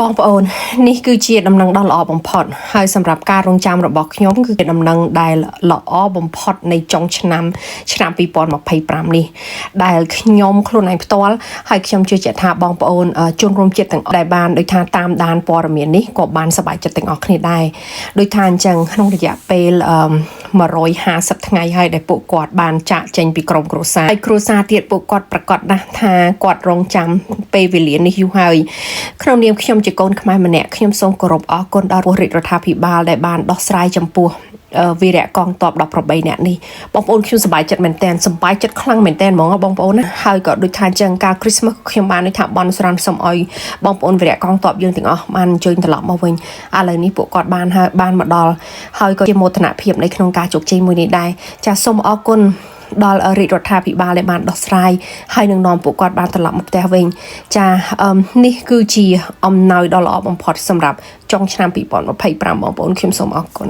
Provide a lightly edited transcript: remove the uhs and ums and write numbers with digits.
បងប្អូននេះគឺជាដំណឹងដ៏ល្អបំផុតហើយសម្រាប់ការរងចាំរបស់ខ្ញុំគឺជាដំណឹងដែលល្អបំផុតនៃចុងឆ្នាំ2025នេះដែលខ្ញុំខ្លួនឯងផ្ទាល់ហើយខ្ញុំជឿជាក់ថាបងប្អូនជនរួមជាតិទាំងអស់ដែលបានដូចថាតាមដានព័ត៌មាននេះក៏បានសប្បាយចិត្តទាំងអស់គ្នាដែរដូចថាអញ្ចឹងក្នុងរយៈពេល150ថ្ងៃហើយដែលពួកគាត់បានចាក់ចេញពីក្រុមគ្រួសារហើយគ្រួសារទៀតពួកគាត់ប្រកាសណាស់ថាគាត់រងចាំពេលវេលានេះយូរហើយក្នុងនាមខ្ញុំជាកូនខ្មែរម្នាក់ខ្ញុំសូមគោរពអរគុណដល់រាជរដ្ឋាភិបាលដែលបានដោះស្រាយចំពោះវីរៈកងទ័ព18នាក់នេះបងប្អូនខ្ញុំសប្បាយចិត្តមែនតើសប្បាយចិត្តខ្លាំងមែនតើហ្មងបងប្អូនណាហើយក៏ដូចថាអញ្ចឹងការ Christmas ខ្ញុំបានដូចថាបន់ស្រន់សុំឲ្យបងប្អូនវីរៈកងទ័ពយើងទាំងអស់បានអញ្ជើញត្រឡប់មកវិញឥឡូវនេះពួកគាត់បានមកដល់ហើយក៏ជាមោទនភាពនៅក្នុងការជោគជ័យមួយនេះដែរចាសសូមអរគុណដល់រាជរដ្ឋាភិបាលដែលបានដោះស្រាយហើយនឹងនាំពួកគាត់បានត្រឡប់មកផ្ទះវិញចានេះគឺជាអំណោយដ៏ល្អបំផុតសម្រាប់ចុងឆ្នាំ2025បងប្អូនខ្ញុំសូមអរគុណ